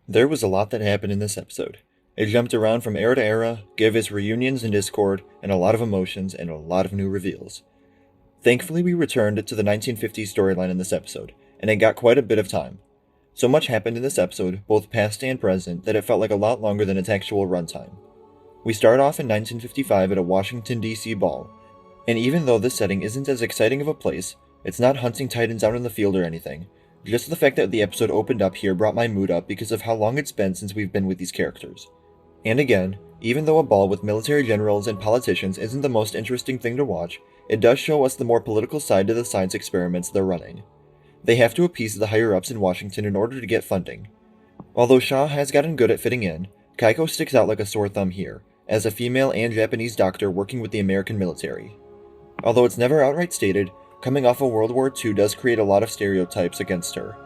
There was a lot that happened in this episode. It jumped around from era to era, gave us reunions and discord, and a lot of emotions and a lot of new reveals. Thankfully, we returned to the 1950s storyline in this episode, and it got quite a bit of time. So much happened in this episode, both past and present, that it felt like a lot longer than its actual runtime. We start off in 1955 at a Washington, D.C. ball, and even though this setting isn't as exciting of a place, it's not hunting titans out in the field or anything. Just the fact that the episode opened up here brought my mood up because of how long it's been since we've been with these characters. And again, even though a ball with military generals and politicians isn't the most interesting thing to watch, it does show us the more political side to the science experiments they're running. They have to appease the higher-ups in Washington in order to get funding. Although Shaw has gotten good at fitting in, Kaiko sticks out like a sore thumb here, as a female and Japanese doctor working with the American military. Although it's never outright stated, coming off of World War II does create a lot of stereotypes against her.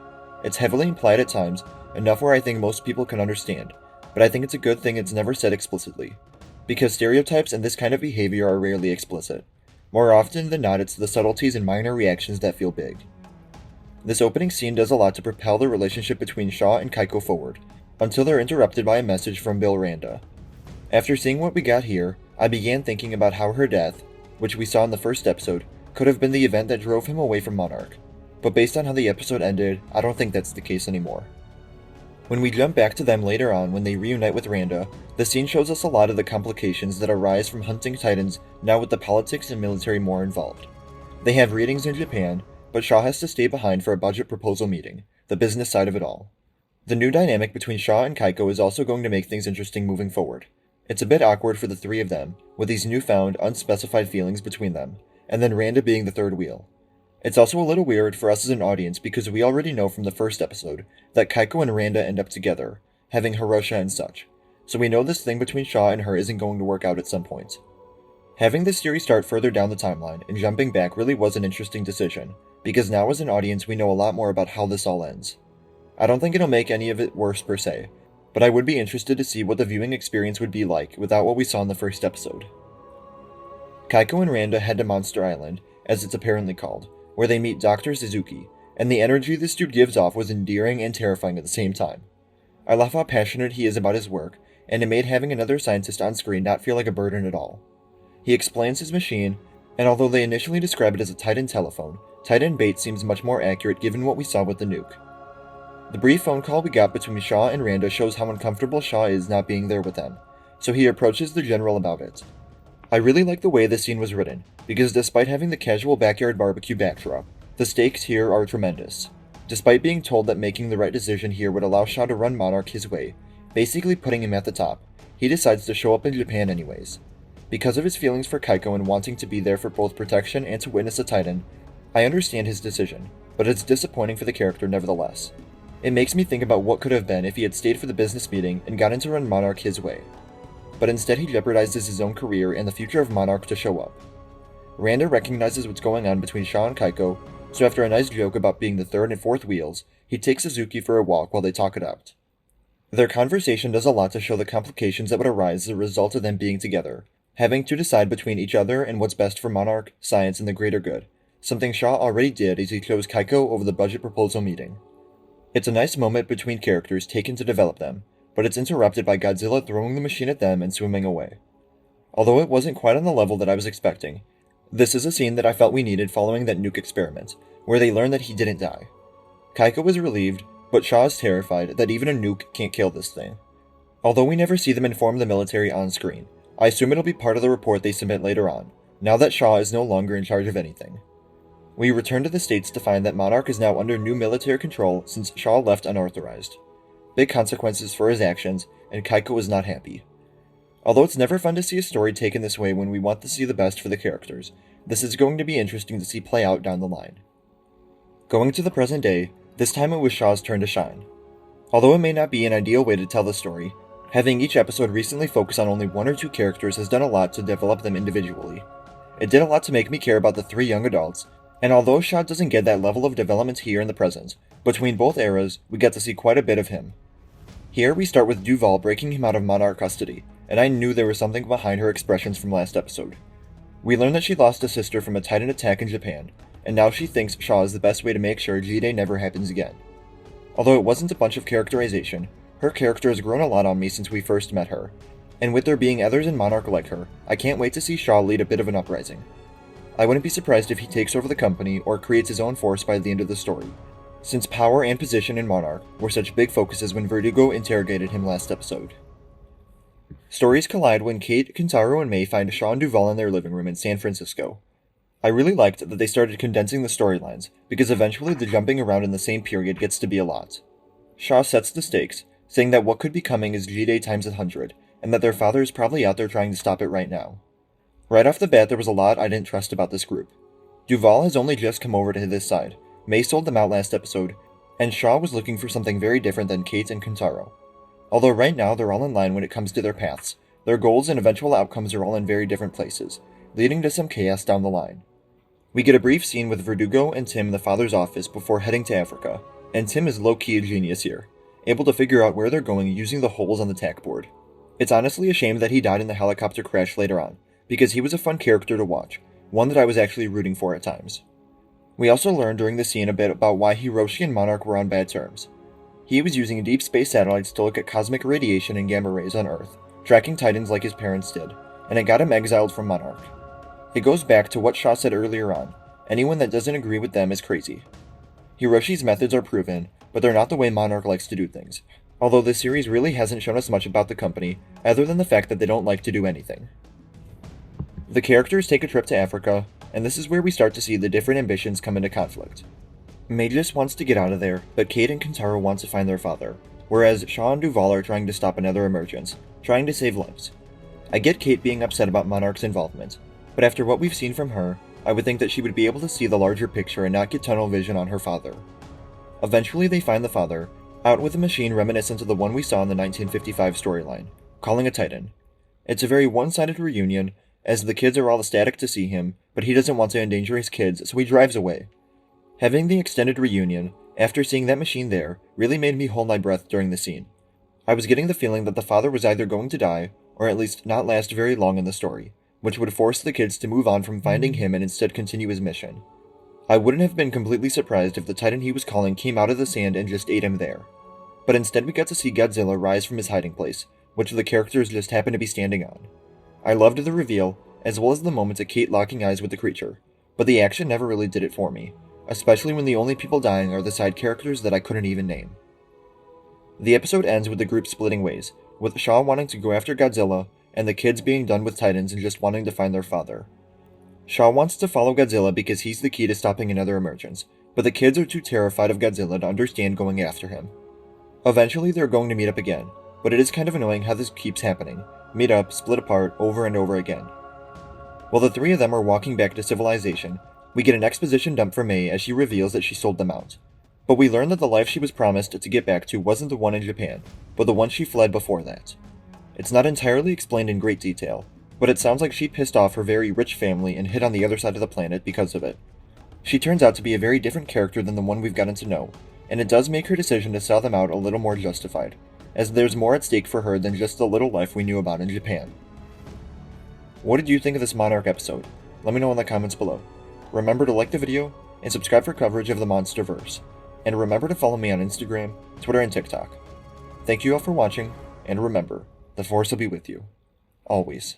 It's heavily implied at times, enough where I think most people can understand, but I think it's a good thing it's never said explicitly, because stereotypes and this kind of behavior are rarely explicit. More often than not, it's the subtleties and minor reactions that feel big. This opening scene does a lot to propel the relationship between Shaw and Kaiko forward, until they're interrupted by a message from Bill Randa. After seeing what we got here, I began thinking about how her death, which we saw in the first episode, could have been the event that drove him away from Monarch, but based on how the episode ended, I don't think that's the case anymore. When we jump back to them later on when they reunite with Randa, the scene shows us a lot of the complications that arise from hunting titans now with the politics and military more involved. They have readings in Japan, but Shaw has to stay behind for a budget proposal meeting, the business side of it all. The new dynamic between Shaw and Kaiko is also going to make things interesting moving forward. It's a bit awkward for the three of them, with these newfound, unspecified feelings between them, and then Randa being the third wheel. It's also a little weird for us as an audience because we already know from the first episode that Kaiko and Randa end up together, having Hirosha and such, so we know this thing between Shaw and her isn't going to work out at some point. Having this series start further down the timeline and jumping back really was an interesting decision, because now as an audience we know a lot more about how this all ends. I don't think it'll make any of it worse per se, but I would be interested to see what the viewing experience would be like without what we saw in the first episode. Kaiko and Randa head to Monster Island, as it's apparently called, where they meet Dr. Suzuki, and the energy this dude gives off was endearing and terrifying at the same time. I love how passionate he is about his work, and it made having another scientist on screen not feel like a burden at all. He explains his machine, and although they initially describe it as a Titan telephone, Titan bait seems much more accurate given what we saw with the nuke. The brief phone call we got between Shaw and Randa shows how uncomfortable Shaw is not being there with them, so he approaches the general about it. I really like the way this scene was written, because despite having the casual backyard barbecue backdrop, the stakes here are tremendous. Despite being told that making the right decision here would allow Shaw to run Monarch his way, basically putting him at the top, he decides to show up in Japan anyways. Because of his feelings for Kaiko and wanting to be there for both protection and to witness a Titan, I understand his decision, but it's disappointing for the character nevertheless. It makes me think about what could have been if he had stayed for the business meeting and gotten to run Monarch his way. But instead he jeopardizes his own career and the future of Monarch to show up. Randa recognizes what's going on between Shaw and Kaiko, so after a nice joke about being the third and fourth wheels, he takes Suzuki for a walk while they talk it out. Their conversation does a lot to show the complications that would arise as a result of them being together, having to decide between each other and what's best for Monarch, science, and the greater good, something Shaw already did as he chose Kaiko over the budget proposal meeting. It's a nice moment between characters taken to develop them, but it's interrupted by Godzilla throwing the machine at them and swimming away. Although it wasn't quite on the level that I was expecting, this is a scene that I felt we needed following that nuke experiment, where they learn that he didn't die. Kaiko is relieved, but Shaw is terrified that even a nuke can't kill this thing. Although we never see them inform the military on screen, I assume it'll be part of the report they submit later on, now that Shaw is no longer in charge of anything. We return to the States to find that Monarch is now under new military control since Shaw left unauthorized. Big consequences for his actions, and Kaiko is not happy. Although it's never fun to see a story taken this way when we want to see the best for the characters, this is going to be interesting to see play out down the line. Going to the present day, this time it was Shaw's turn to shine. Although it may not be an ideal way to tell the story, having each episode recently focus on only one or two characters has done a lot to develop them individually. It did a lot to make me care about the three young adults, and although Shaw doesn't get that level of development here in the present, between both eras, we get to see quite a bit of him. Here we start with Duval breaking him out of Monarch custody, and I knew there was something behind her expressions from last episode. We learn that she lost a sister from a Titan attack in Japan, and now she thinks Shaw is the best way to make sure G-Day never happens again. Although it wasn't a bunch of characterization, Her character has grown a lot on me since we first met her, and with there being others in Monarch like her, I can't wait to see Shaw lead a bit of an uprising. I wouldn't be surprised if he takes over the company or creates his own force by the end of the story, since power and position in Monarch were such big focuses when Verdugo interrogated him last episode. Stories collide when Kate, Kentaro, and May find Shaw and Duval in their living room in San Francisco. I really liked that they started condensing the storylines, because eventually the jumping around in the same period gets to be a lot. Shaw sets the stakes, saying that what could be coming is G-Day times 100, and that their father is probably out there trying to stop it right now. Right off the bat, there was a lot I didn't trust about this group. Duval has only just come over to this side, May sold them out last episode, and Shaw was looking for something very different than Kate and Kentaro. Although right now they're all in line when it comes to their paths, their goals and eventual outcomes are all in very different places, leading to some chaos down the line. We get a brief scene with Verdugo and Tim in the father's office before heading to Africa, and Tim is low-key a genius here, able to figure out where they're going using the holes on the tack board. It's honestly a shame that he died in the helicopter crash later on, because he was a fun character to watch, one that I was actually rooting for at times. We also learned during the scene a bit about why Hiroshi and Monarch were on bad terms. He was using deep space satellites to look at cosmic radiation and gamma rays on Earth, tracking Titans like his parents did, and it got him exiled from Monarch. It goes back to what Shaw said earlier on, anyone that doesn't agree with them is crazy. Hiroshi's methods are proven, but they're not the way Monarch likes to do things, although this series really hasn't shown us much about the company, other than the fact that they don't like to do anything. The characters take a trip to Africa, and this is where we start to see the different ambitions come into conflict. May just wants to get out of there, but Kate and Kentaro want to find their father, whereas Shaw and Duval are trying to stop another emergence, trying to save lives. I get Kate being upset about Monarch's involvement, but after what we've seen from her, I would think that she would be able to see the larger picture and not get tunnel vision on her father. Eventually they find the father, out with a machine reminiscent of the one we saw in the 1955 storyline, calling a Titan. It's a very one-sided reunion, as the kids are all ecstatic to see him, but he doesn't want to endanger his kids, so he drives away. Having the extended reunion, after seeing that machine there, really made me hold my breath during the scene. I was getting the feeling that the father was either going to die, or at least not last very long in the story, which would force the kids to move on from finding him and instead continue his mission. I wouldn't have been completely surprised if the Titan he was calling came out of the sand and just ate him there. But instead we got to see Godzilla rise from his hiding place, which the characters just happened to be standing on. I loved the reveal, as well as the moment of Kate locking eyes with the creature, but the action never really did it for me, especially when the only people dying are the side characters that I couldn't even name. The episode ends with the group splitting ways, with Shaw wanting to go after Godzilla, and the kids being done with Titans and just wanting to find their father. Shaw wants to follow Godzilla because he's the key to stopping another emergence, but the kids are too terrified of Godzilla to understand going after him. Eventually they're going to meet up again, but it is kind of annoying how this keeps happening, meet up, split apart, over and over again. While the three of them are walking back to civilization, we get an exposition dump from May as she reveals that she sold them out. But we learn that the life she was promised to get back to wasn't the one in Japan, but the one she fled before that. It's not entirely explained in great detail, but it sounds like she pissed off her very rich family and hid on the other side of the planet because of it. She turns out to be a very different character than the one we've gotten to know, and it does make her decision to sell them out a little more justified, as there's more at stake for her than just the little life we knew about in Japan. What did you think of this Monarch episode? Let me know in the comments below. Remember to like the video, and subscribe for coverage of the Monsterverse. And remember to follow me on Instagram, Twitter, and TikTok. Thank you all for watching, and remember, the Force will be with you. Always.